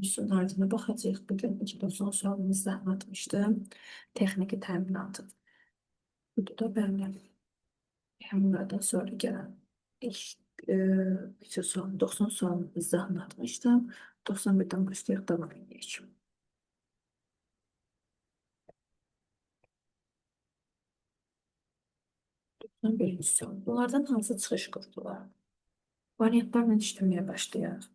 Sunardına baxacağıq. Bugün 2010 sualımızda anlatmışdım. Texniki təminatı. Bu da bəli. Bunlardan sonra gələn ilk bütün sual, 90 sualımızda anlatmışdım. 91'den başlayaq davam edək. 91. sual. Bunlardan hansı çıxış qurdular? Variantlarla işləməyə başlayaq.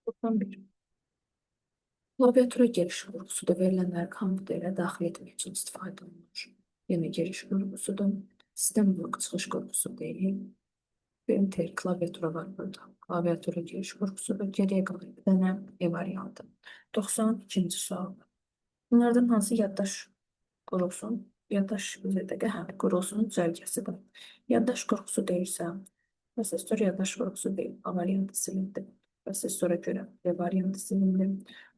Buradan bir. Klaviatura giriş vurğusudur. Verilənləri kompüterə daxil etmək üçün istifadə olunur. Yəni giriş vurğusudur. Sistem blok çıxış qurğusu deyil. Printer, klaviatura var burada. Klaviatura giriş vurğusudur. Geriyə qalır bir dənə E variantı. 92-ci sual. Bunlardan hansı yaddaş qurğusunun, yaddaş üzrədəki qurğusunun düzəlgəsidir? Yaddaş qurğusu deyilsə, prosesor yaddaş qurğusu deyil, A variantı silindi. Prosesora görə B variantı silindi.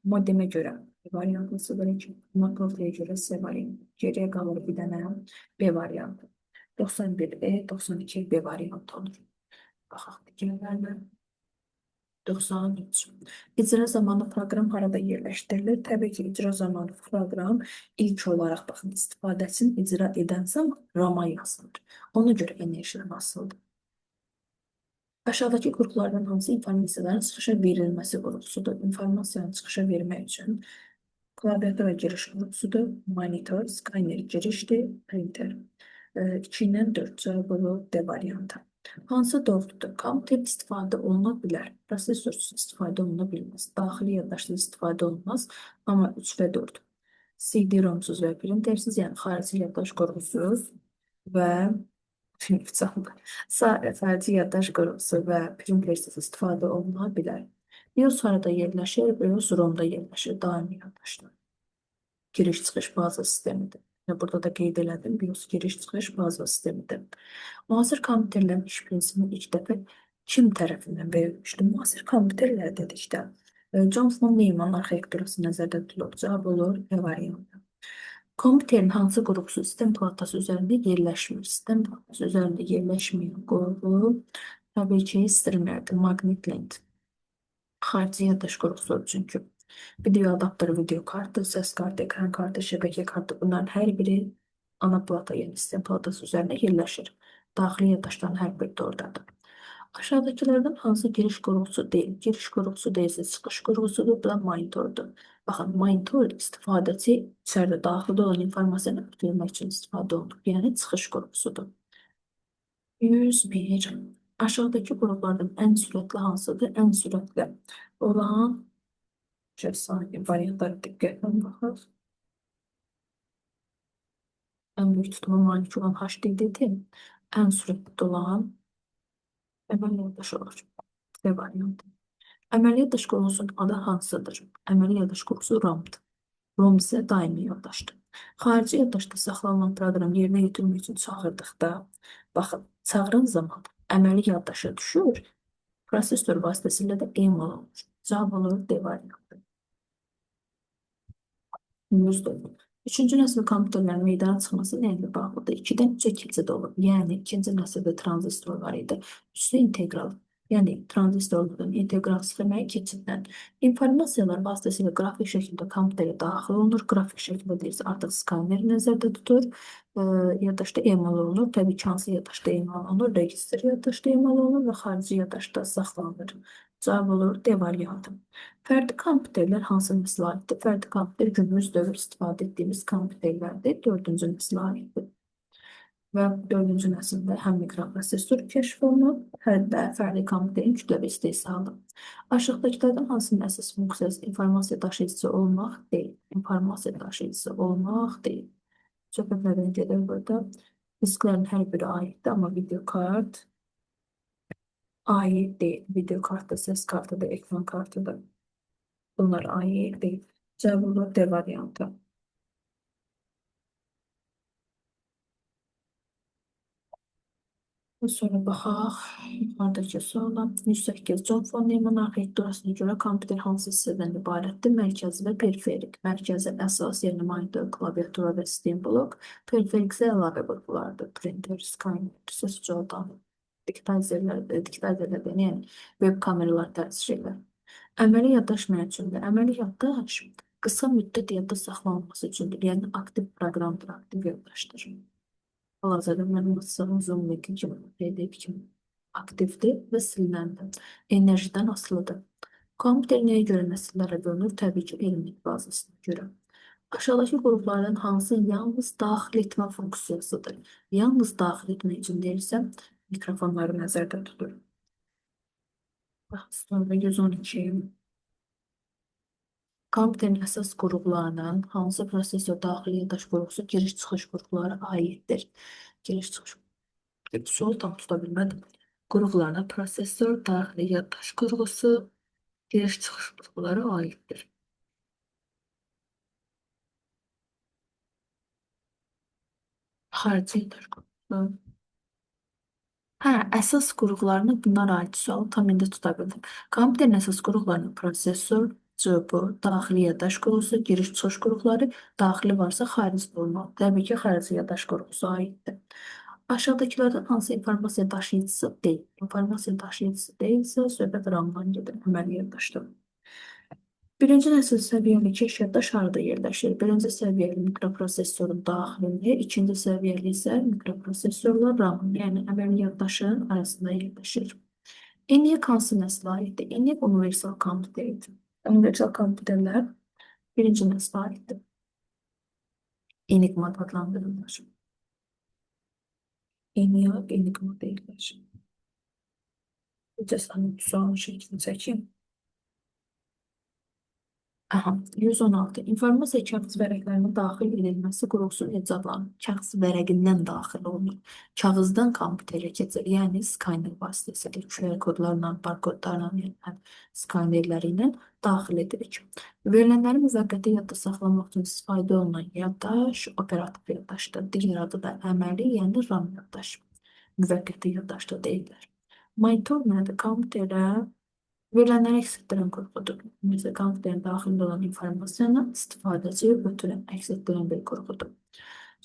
Modemə görə B variantı silindi. Makrofiyə görə C variantı. Geriyə qalır bir dənə B variantı. 91E, 92 B variantı olur. Baxaq digərlərinə. 93. İcra zamanı proqram harada yerləşdirilir? Təbii ki, icra zamanı proqram ilk olaraq baxın, istifadəçinin icra edən zaman RAM-a yazılır. Ona görə enerjidən asılıdır. Aşağıdakı qruplardan hansı informasiyaların çıxışa verilməsi qrupusudur? İnformasiyanı çıxışa vermək üçün klaviatura giriş qrupusudur, monitor, skanner girişdir, printer. 2 ilə 4 cavab olur D variantı. Hansı doğrudur? Kompüter istifadə oluna bilər, prosesorsuz istifadə oluna bilməz, daxili yaddaşsız istifadə olunmaz, amma 3 və 4. CD-ROMsuz və printersiz, yəni xarici yaddaş qurğusuz və xarici yaddaş qurğusu və printersiz istifadə oluna bilər. BIOS harada yerləşir? BIOS ROM-da yerləşir, daimi yaddaşda. Giriş-çıxış baza sistemidir. Burada da qeyd elədim, BIOS giriş-çıxış baza sistemidir. Müasir kompüterlərin iş prinsipini ilk dəfə kim tərəfindən verilmişdir? Müasir kompüterlər dedikdə John von Neumann arxitekturası nəzərdə tutulur. Cavab olur E variantı. Kompüterin hansı qurğusu sistem platası üzərində yerləşmir? Sistem platası üzərində yerləşməyən qurğu təbii ki, streamerdir, magnet lent. Xarici yaddaş qurğusudur çünki. Video adaptörü, video kartı, ses kartı, ekran kartı, şəbəkə kartı bunların hər biri ana plata, yəni sistem platası üzərində yerləşir. Daxili yaddaşların hər biri də oradadır. Aşağıdakilərdən hansı giriş qurğusu deyil? Giriş qurğusu deyilsə, çıxış qurğusudur, bu da monitordur. Baxın, monitor istifadəçi içəridə daxildə olan informasiyanı ötürmək üçün istifadə olunur. Yəni, çıxış qurğusudur. 101. Aşağıdakı qurğulardan ən sürətli hansıdır? Ən sürətli olan saniye variantlara diqqətlə baxaq. Ən böyük tutuma malik olan HDD-dir. Ən sürətli olan əməl yaddaşı olur. C variantı. Əməl yaddaş qurğusunun adı hansıdır? Əməl yaddaş qurğusu RAM-dır. ROM isə daimi yaddaşdır. Xarici yaddaşda saxlanılan proqram yerinə yetirmək üçün çağırdıqda, baxın, çağıran zaman əməli yaddaşa düşür, prosesor vasitəsilə də emal olur. Cavab olur D variantı. 104. Üçüncü nəsil kompüterlərin meydana çıxması nə ilə bağlıdır? 2-dən 3-ə keçid olur. Yəni, ikinci nəsildə tranzistor var idi. Üstü integral. Yəni, tranzistorlardan integral sistemə keçiddən. İnformasiyalar vasitəsilə qrafik şəkildə kompüterə daxil olunur. Qrafik şəkildə deyirsə, artıq skanner nəzərdə tutur. Yaddaşda emal olunur. Təbii ki, hansı yaddaşda emal olunur? Registr yaddaşda emal olunur və xarici yaddaşda saxlanılır. Cavab olur D variantı. Fərdi kompüterlər hansı nəslə aiddir? Fərdi kompüter günümüz dövr istifadə etdiyimiz kompüterlərdir. 4-cü nəslə aiddir. Və 4-cü nəsildə həm mikroprosesor kəşf olunub, həm də fərdi kompüterin kütləvi istehsalı. Aşağıdakılardan hansının əsas funksiyası informasiya daşıyıcısı olmaq deyil? İnformasiya daşıyıcısı olmaq deyil. Söhbətlərdən gedir burada. Disklərin hər biri aiddir, amma video kart aid deyil. Video kartda, ses kartı da, ekran kartı da. Bunlar aid deyil. Cavab olur D variantı. Sonra baxaq yuxarıdakı suala. 108. John von Neumann arxitekturasına görə kompüter hansı hissədən ibarətdir? Mərkəzi və periferik. Mərkəzi əsas, yəni monitor, klaviatura və sistem blok. Periferik isə əlavə qruplardır. Printer, scanner, səs ucaldan, diktazorlar, yəni web kameralar tərzı şeylər. Əməli yaddaş nə üçündür? Əməli yaddaş qısa müddət yadda saxlanılması üçündür. Yəni aktiv proqramdır, aktiv yaddaşdır. Hal-hazırda məlumatların uzunluğu kimi, PDF kimi aktivdir və silinəndir. Enerjidən asılıdır. Kompüter nəyə görə nəsillərə bölünür? Təbii ki, elmlik bazasına görə. Aşağıdakı qruplardan hansı yalnız daxil etmə funksiyasıdır? Yalnız daxil etmək üçün deyirsə, mikrofonları nəzərdə tutur. Bax, sonra 112. Kompüterin əsas qruplarının hansı prosesor daxili yaddaş qrupusu giriş-çıxış qrupları aiddir? Giriş-çıxış sual tam tuta bilmədim. Qruplarına prosesor, daxili yaddaş qurğusu, giriş-çıxış qrupları aiddir. Xarici yaddaş qrupusu. Hə, əsas qurğularına bunlar aid sualı tam indi tuta bildim. Kompüterin əsas qurğularına prosesor, CPU, daxili yaddaş qurğusu, giriş-çıxış qrupları, daxili varsa xarici olmalı. Təbii ki, xarici yaddaş qurğusu aiddir. Aşağıdakilərdən hansı informasiya daşıyıcısı deyil? İnformasiya daşıyıcısı deyilsə, söhbət RAM-dan gedir, əməli yaddaşdır. Birinci nəsil səviyyəli keş yaddaş harada yerləşir? Birinci səviyyəli mikroprosesorun daxilində, ikinci səviyyəli isə mikroprosesorla RAM, yəni əməli yaddaşın arasında yerləşir. ENIAC hansı nəslə aiddir? ENIAC universal kompüterdir. Universal kompüterlər birinci nəslə aiddir. Enigma adlandırılır. ENIAC, Enigma deyilir. Cəsarət sualın şəklini çəkim. Aha, 116. İnformasiya kağız vərəqlərinin daxil edilməsi qurğusu necə adlanır? Kağız vərəqindən daxil olunur. Kağızdan kompüterə keçir, yəni skaner vasitəsilə, QR kodlarla, barkodlarla, yəni skanerləri ilə daxil edirik. Verilənləri müvəqqəti yadda saxlamaq üçün istifadə olunan yaddaş operativ yaddaşdır. Digər adı da əməli, yəni RAM yaddaş. Müvəqqəti yaddaşda deyirlər. Monitor nədir? Kompüterə verilənləri əks etdirən qurğudur. Məsələn, kompüterin daxilində olan informasiyanı istifadəçiyə ötürən, əks etdirən bir qurğudur.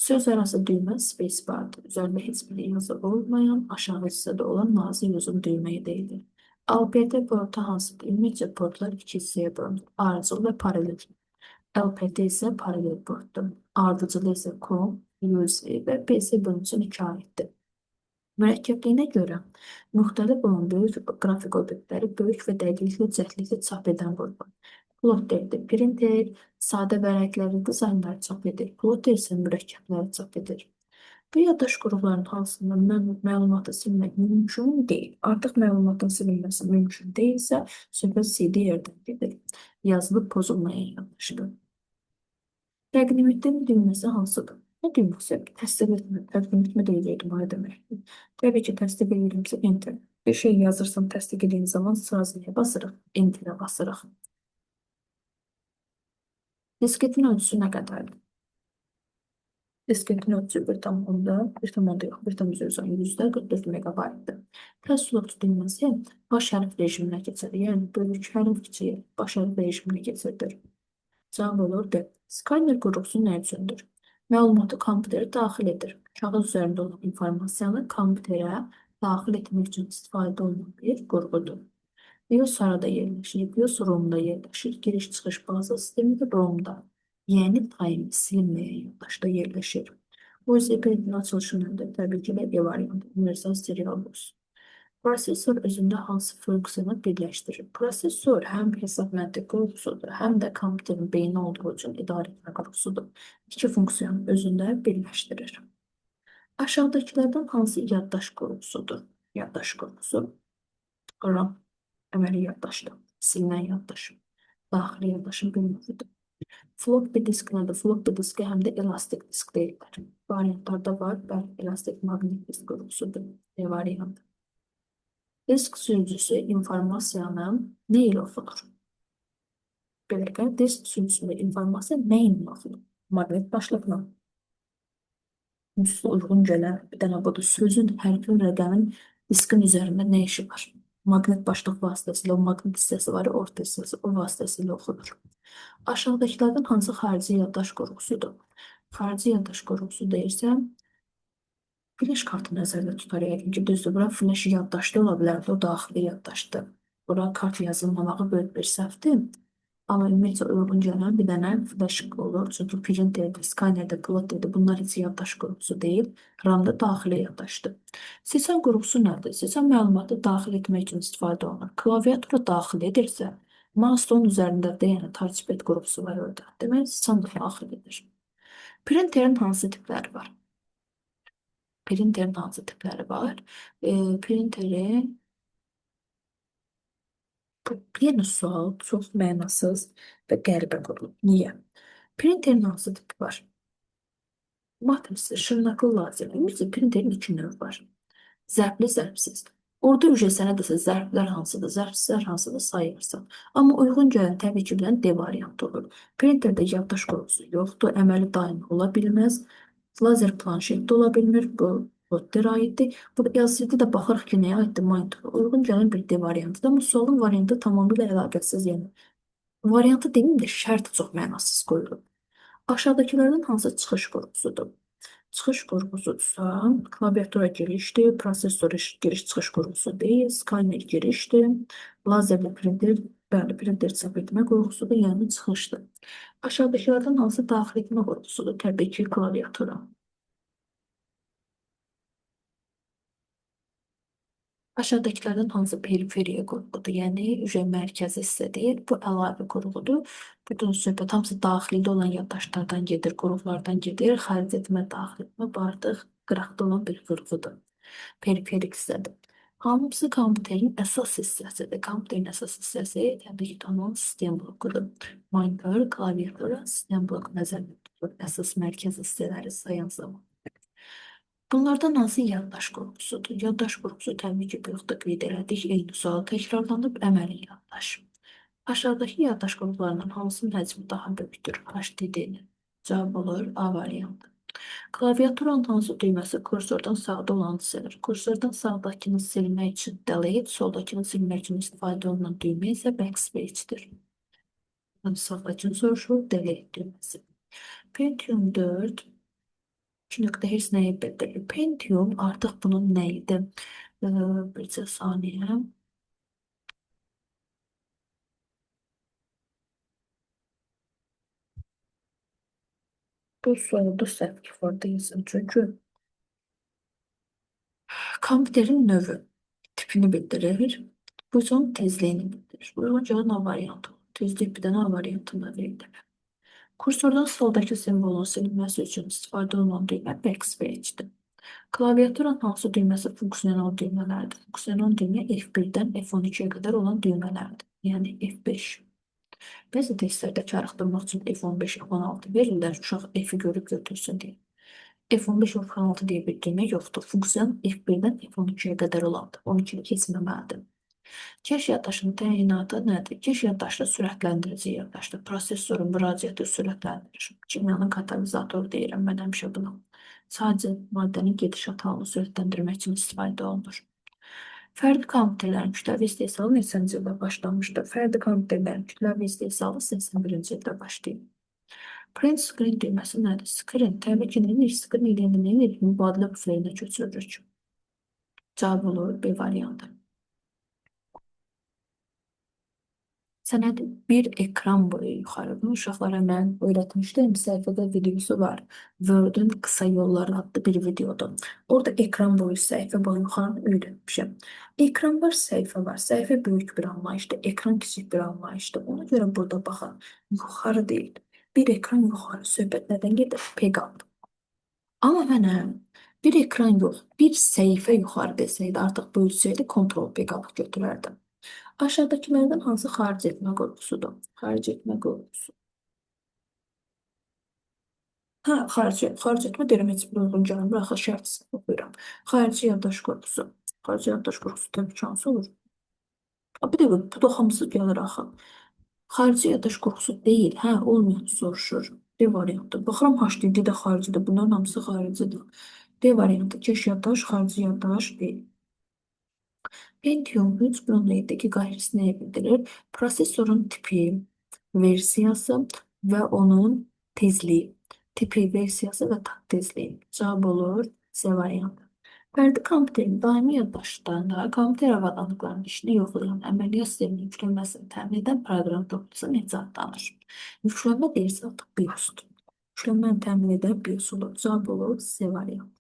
Söz arası düymə spacebardır. Üzərində heç bir yazı olmayan, aşağı hissədə olan nazik uzun düyməyə deyilir. LPT portu hansıdır? Ümumiyyətcə portlar iki hissəyə bölünür. Ardıcıl və paralel. LPT isə paralel portdur. Ardıcılı isə COM, USB və PC bölünsün iki aiddir. Mürəkkəbliyinə görə müxtəlif olan böyük qrafik obyektləri böyük və dəqiqliklə cəhdliklə çap edən qurğu. Plotterdir. Printer sadə vərəqləri, dizaynları çap edir. Plotter isə mürəkkəbləri çap edir. Bu yaddaş qruplarının hansından məlumatı silmək mümkün deyil. Artıq məlumatın silinməsi mümkün deyilsə, söhbət CD yerdən gedir. Yazılıb pozulmayan yaddaşdır. Təqdim etdiyim düyməsi hansıdır? Nə düyməsi? Təsdiq etmə, təqdim etmə deyiləydim, o nə deməkdir? Təbii ki, təsdiq edirəmsə enter. Bir şey yazırsam təsdiq edeyim zaman sırasına basırıq, enterə basırıq. Disketin ölçüsü nə qədərdir? Disketin ölçüsü 1,44 megabaytdır. Təsdiq düyməsi baş hərf rejiminə keçir, yəni böyük hərf kiçik baş hərf rejiminə keçirdir. Cavab olur D. Skaner qurğusu nə üçündür? Məlumatı kompüterə daxil edir. Kağız üzərində olan informasiyanı kompüterə daxil etmək üçün istifadə olunan bir qurğudur. BIOS harada yerləşir? BIOS ROM-da yerləşir. Giriş-çıxış baza sistemi də ROM-da. Yəni time silinməyən yaddaşda yerləşir. USB-nin açılışı nədir? Təbii ki, B variantı. Universal serial bus. Prosesor özündə hansı funksiyanı birləşdirir? Prosesor həm hesab məntiq qurğusudur, həm də kompüterin beyni olduğu üçün idarə etmə qurğusudur. İki funksiyanı özündə birləşdirir. Aşağıdakılardan hansı yaddaş qurğusudur? Yaddaş qurğusu RAM, əməli yaddaşdır, silinən yaddaş, daxili yaddaşın bir növüdür. Floppy disk nədir? Floppy diski həm də elastik disk deyirlər. Variantlarda var, bəli, elastik maqnit disk qurğusudur. D variantı. Disk sürücüsü informasiyanı nə ilə oxudur? Belə disk sürücüsündə informasiya nə ilə oxudur? Maqnit başlıqla. Üstə uyğun gələn bir dənə budur. Sözün, hərfin, rəqəmin diskin üzərində nə işi var? Maqnit başlıq vasitəsilə o maqnit hissəsi var, ya, orta hissəsi o vasitəsilə oxunur. Aşağıdakılardan hansı xarici yaddaş qurğusudur? Xarici yaddaş qurğusu deyirsə, flash kartı nəzərdə tutaraq yəqin ki, düzdür. Bura flash yaddaş da ola bilərdi, o daxili yaddaşdır. Bura kart yazılmamağı böyük bir səhvdir. Amma ümumiyyətlə uyğun gələn bir dənə flash olur. Çünki printerdə, skanerdə, ploterdə bunlar heç yaddaş qurğusu deyil. RAM-da daxili yaddaşdır. Seçən qurğusu nədir? Seçən məlumatı daxil etmək üçün istifadə olunur. Klaviatura daxil edirsə, mouse'un üzərində yəni touchpad qurğusu var orada. Demək, seçən də daxil edir. Printerin hansı tipləri var? Printerin hansı tipləri var? Printeri bu yenə sual çox mənasız və qəribə qurulub. Niyə? Printerin hansı tipi var? Matrisi, şırnaqlı lazer. Ümumiyyətlə printerin iki növü var. Zərfli, zərfsiz. Orada ücə sənə desə zərflər hansıdır, zərfsizlər hansıdır sayırsan. Amma uyğun gələn təbii ki, bilən D variantı olur. Printerdə yaddaş qurğusu yoxdur, əməli daimi ola bilməz. Lazer planşet də ola bilmir, bu Rotterə aiddir. Burada LCD də baxırıq ki, nəyə aiddir? Monitora. Uyğun gələn bir D variantıdır. Amma sualın variantı tamamilə əlaqəsiz, yəni. Variantı deməyim də şərt çox mənasız qoyulub. Aşağıdakılardan hansı çıxış qurğusudur? Çıxış qurğusudursa, klaviatura girişdir, prosesor giriş-çıxış qurğusu deyil, skaner girişdir, lazerli printer, bəli, printer çap etmə qurğusudur, yəni çıxışdır. Aşağıdakılardan hansı daxil etmə qurğusudur? Təbii ki, klaviatura. Aşağıdakılardan hansı periferiya qurğudur? Yəni, ücə mərkəzi hissə deyil, bu əlavə qurğudur. Bütün söhbət hamısı daxildə olan yaddaşlardan gedir, qurğulardan gedir. Xaric etmə, daxil etmə bu artıq qıraqda olan bir qurğudur. Periferik hissədir. Hamısı kompüterin əsas hissəsidir. Kompüterin əsas hissəsi təbii ki, onun sistem blokudur. Monitor, klaviatura, sistem bloku nəzərdə tutulur. Əsas mərkəz hissələri sayan zaman. Bunlardan hansı yaddaş qurğusudur? Yaddaş qurğusu təbii ki, bayaqda qeyd elədik, eyni sual təkrarlanıb, əməli yaddaş. Aşağıdakı yaddaş qurğularından hansının həcmi daha böyükdür? HDD-nin. Cavab olur A variantı. Klaviaturanın hansı düyməsi kursordan sağda olan hissədir? Kursordan sağdakını silmək üçün delete, soldakını silmək üçün istifadə olunan düymə isə backspace-dir. Sağdakını soruşur, delete düyməsi. Pentium 4 2.Hz nəyi bildirir? Pentium artıq bunun nəyidir? Bircə saniyə. Bu sualda səhv ifadə yazın. Çünki kompüterin növü tipini bildirir. Bu son tezliyini bildirir. Uyğun cavab A variantı olur. Tezlik bir dənə A variantında verilir. Kursordan soldakı simvolun silinməsi üçün istifadə olunan düymə backspace-dir. Klaviaturanın hansı düyməsi funksional düymələrdir? Funksional düymə F1-dən F12-yə qədər olan düymələrdir. Yəni F5. Bəzi testlərdə çağrışdırmaq üçün F15, F16 verirlər, uşaq F-i görüb götürsün deyə. F15, F16 deyə bir düymə yoxdur. Funksiyon F1-dən F12-yə qədər olandır. 12-ni keçməməlidir. Keş yaddaşının təyinatı nədir? Keş yaddaşda sürətləndirici yaddaşdır. Prosesorun müraciəti sürətləndirir. Kimyanın katalizatoru deyirəm mən həmişə buna. Sadəcə maddənin gedişat halını sürətləndirmək üçün istifadə olunur. Fərdi kompüterlərin kütləvi istehsalı neçənci ildə başlamışdır? Fərdi kompüterlərin kütləvi istehsalı 81-ci ildə başlayıb. Print screen düyməsi nədir? Screen təbii ki, nə edir? Screen eləyəndə nə edir? Mübadilə buferinə köçürülür. Cavab olur B variantı. Sənəd bir ekran boyu yuxarı. Bunu uşaqlara mən öyrətmişdim. Səhifədə videosu var. Word-ün qısa yolları adlı bir videodur. Orada ekran boyu, səhifə boyu yuxarı öyrətmişəm. Ekran var, səhifə var. Səhifə böyük bir anlayışdır, ekran kiçik bir anlayışdır. Ona görə burada baxın, yuxarı deyil. Bir ekran yuxarı. Söhbət nədən gedir? Peqat. Amma mənə bir ekran yox, bir səhifə yuxarı desəydi, artıq böyütsəydi, kontrol peqat götürərdim. Aşağıdakilərdən hansı xaric etmə qurğusudur? Xaric etmə qurğusu. Xaric etmə deyirəm, heç bir uyğun gəlmir, axı şərtsiz oxuyuram. Xarici yaddaş qurğusu. Xarici yaddaş qurğusu təbii ki, hansı olur? Bir dəqiqə, bu da hamısı gəlir axı. Xarici yaddaş qurğusu deyil, olmayanı soruşur. D variantı. Baxıram HDD də xaricidir. Bunların hamısı xaricidir. D variantı. Keş yaddaş, xarici yaddaş deyil. Pentium 3 bununla 7 GHz nəyi bildirir? Prosesorun tipi, versiyası və onun tezliyi. Tipi, versiyası və tezliyi. Cavab olur C variantı. Fərdi kompüterin daimi yaddaşlarında kompüter avadanlıqlarının işini yoxlayan əməliyyat sisteminin yüklənməsini təmin edən proqram toplulusu necə adlanır? Yüklənmə deyirsə artıq BIOSdur. Yüklənməni təmin edən BIOS olur. Cavab olur C variantı.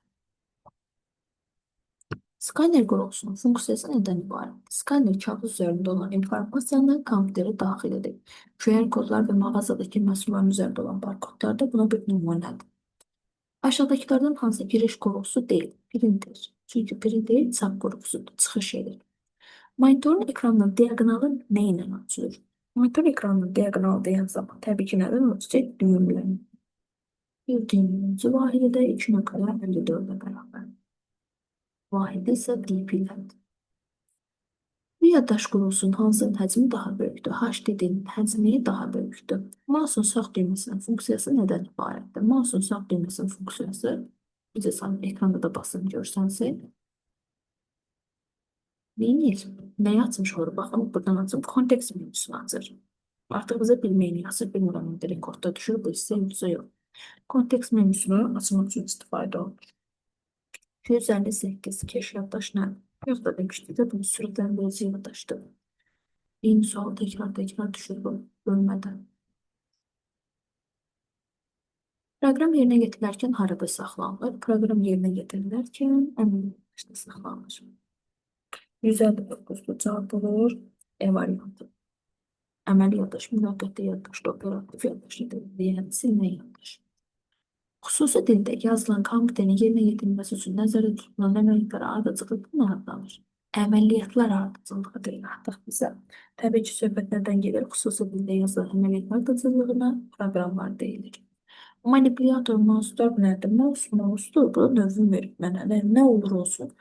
Skanner qurulusunun funksiyası nədən ibarətdir? Skanner kağız üzərində olan informasiyanı kompüterə daxil edir. QR kodlar və mağazadakı məhsulların üzərində olan barkodlar da buna bir nümunədir. Aşağıdakılardan hansı giriş qurulusu deyil? Printer. Çünki printer çap qurulusudur, çıxış edir. Monitorun ekranının diaqonalı nə ilə ölçülür? Monitor ekranının diaqonalı deyən zaman təbii ki, nədən ölçəcək? Düyümlə. Bir düyümün vahidi də 2,54-ə bərabər. Vahidi isə dp-lərdir. Bir yaddaş qurulusunun hansının həcmi daha böyükdür? HDD-nin həcmi daha böyükdür. Mouse'un sağ düyməsinin funksiyası nədən ibarətdir? Mouse'un sağ düyməsinin funksiyası, bizə sən ekranda da basın görsənsə, neyir? Nəyi açmış olur? Baxın, buradan açım, kontekst menüsünü açır. Artıq bizə bilməyini yazır, bilmirəm, rekordda düşür, bu hissə yoxsa yox. Kontekst menüsünü açmaq üçün istifadə olunur. 258 keş yaddaş nədir? Yox da demişdik də, bunu sürətləndirici yaddaşdır. Eyni sual təkrar düşür bu bölmədən. Proqram yerinə getirilərkən harada saxlanılır? Proqram yerinə getirilərkən əməliyyatda saxlanılır. 159-da cavab olur E variantı. Əməli yaddaş, müvəqqəti yaddaşda, operativ yaddaşda deyilən silmə yaddaş. Xüsusi dildə yazılan kompüterin yerinə yetirilməsi üçün nəzərdə tutulan əməliyyatlar ardıcılığı nə adlanır? Əməliyyatlar ardıcılığı deyilir artıq bizə. Təbii ki, söhbət nədən gedir? Xüsusi dildə yazılan əməliyyatlar ardıcılığına proqramlar deyilir. Manipulyator mouse'dur nədir? Mouse'dur. Bu növün verib mənə. Nə olur olsun?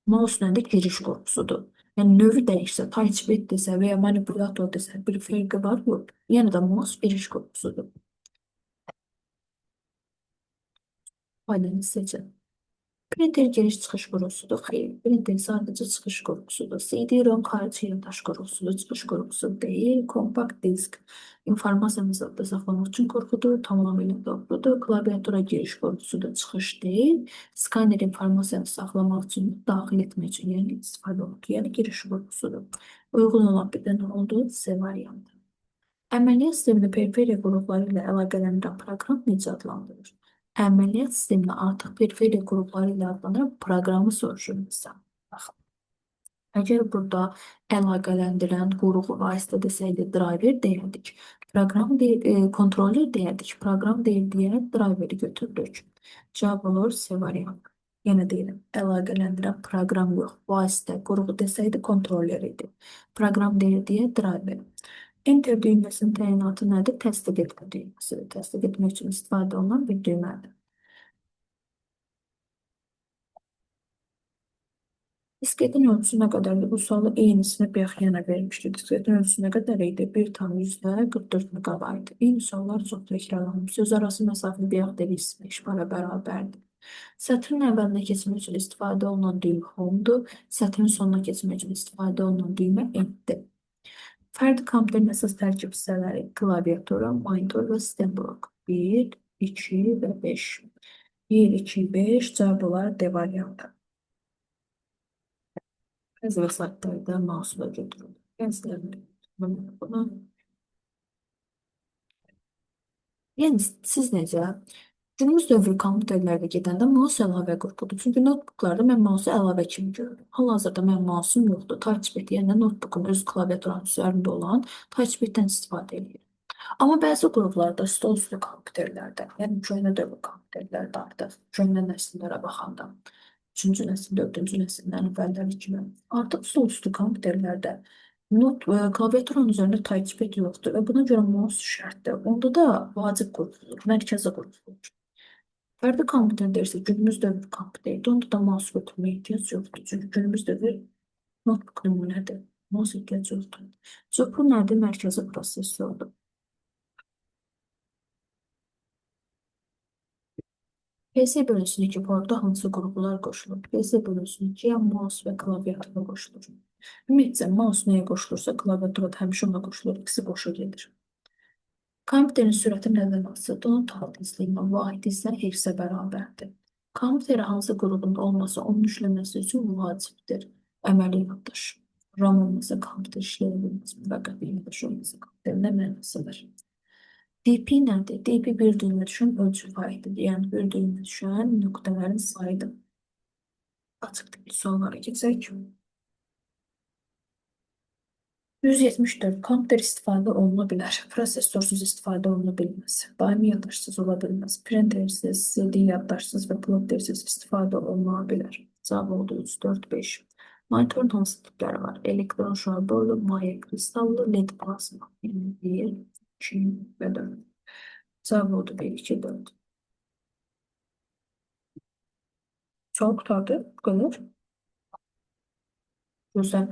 Mouse nədir? Giriş qurulusudur. Yəni növü dəyişsə, touchpad desə və ya manipulyator desə bir fərqi var yox. Yəni də mouse giriş qurulusudur. Faydanı seçin. Printer giriş-çıxış qurulusudur. Xeyr, printer sadəcə çıxış qurulusudur. CD-ROM xarici yaddaş qurulusudur. Çıxış qurulusu deyil. Kompakt disk informasiyanı zətdə saxlamaq üçün quruludur. Tamamilə doğrudur. Klaviatura giriş qurulusudur. Çıxış deyil. Skanner informasiyanı saxlamaq üçün, daxil etmək üçün, yəni istifadə olunur. Yəni giriş qurulusudur. Uyğun olan bir də nə oldu? C variantı. Əməliyyat sistemini periferiya qrupları ilə əlaqələndirən proqram necə adlandırılır? Əməliyyat sistemini artıq periferiya qrupları ilə adlandıran proqramı soruşur insan. Baxın. Əgər burada əlaqələndirən qrupu vasitə desəydi driver deyərdik. Kontroller deyərdik. Proqram deyil deyə driveri götürürük. Cavab olur C variantı. Yenə deyirəm, əlaqələndirən proqram yox, vasitə qrupu desəydi kontroller idi. Proqram deyil deyə driver. Enter düyməsinin təyinatı nədir? Təsdiq etmə düyməsidir. Təsdiq etmək üçün istifadə olunan bir düymədir. Disketin ölçüsü nə qədərdir? Bu sualı eynisini bayaq yenə vermişdi. Disketin ölçüsü nə qədər idi? 1,44 megabayt. Eyni suallar çox təkrarlanıb. Söz arası məsafə bayaq dedik 5 bara bərabərdir. Sətrin əvvəlinə keçmək üçün istifadə olunan düymə home'dur. Sətrin sonuna keçmək üçün istifadə olunan düymə enddir. Fərdi kompüterin əsas tərkib hissələri klaviatura, monitor və sistem blok. 1, 2 və 5. 1, 2, 5 cavab olar D variantı. Bəzi vəsaitlərdə mouse da götürülür. Buna. Yəni siz necə? Günümüz dövrü kompüterlərdə gedəndə mouse əlavə qrupudur. Çünki notebooklarda mən mouse əlavə kimi görürəm. Hal-hazırda mənim mouse'um yoxdur. Touchpad, yəni notebookun öz klaviaturanın üzərində olan touchpaddən istifadə edirəm. Amma bəzi qruplarda, stol üstü kompüterlərdə, yəni köhnə dövrü kompüterlərdə artıq, köhnə nəsillərə baxanda, 3-cü nəsil, 4-cü nəsillərin əvvəlləri kimi, artıq stol üstü kompüterlərdə klaviaturanın üzərində touchpad yoxdur və buna görə mouse şərtdir. Onda da vacib qrupulur, mərkəzi qrupulur. Fərdi kompüterdə isə günümüz dövrü kompüterdə, onda da mouse götürməyə ehtiyac yoxdur. Çünki günümüz dövrü notebook nümunədir. Mouse ehtiyac yoxdur. CPU nədir? Mərkəzi prosesordur. PC bölünsün iki porta hansı qruplar qoşulur? PC bölünsün ikiyə mouse və klaviatura qoşulur. Ümumiyyətlə, mouse nəyə qoşulursa, klaviatura da həmişə ona qoşulur. İkisi boşa gedir. Kompüterin sürəti nədən asılıdır? Onun tal tezliyinə, vahid isə hersə bərabərdir. Kompüteri hansı qrupunda olmasa onun işləməsi üçün vacibdir. Əməli yaddaş. RAM olmasa kompüter işləyə bilməz. Müvəqqəti yaddaş olmasa kompüterin nə mənası var? DP nədir? DP bir düymə düşən ölçü faididir. Yəni bir düymə düşən nöqtələrin sayıdır. Açıq tipli suallara keçək. 174. Kompüter istifadə oluna bilər. Prosesorsuz istifadə oluna bilməz. Daimi yaddaşsız ola bilməz. Printersiz, CD yaddaşsız və plottersiz istifadə oluna bilər. Cavab oldu 3, 4, 5. Monitorun hansı tipləri var? Elektron şarborlu, maye kristallı, LED plazma. Yəni 1, 2 və 4. Cavab oldu 1, 2, 4. Çok tadı, bu kadar. Güzel.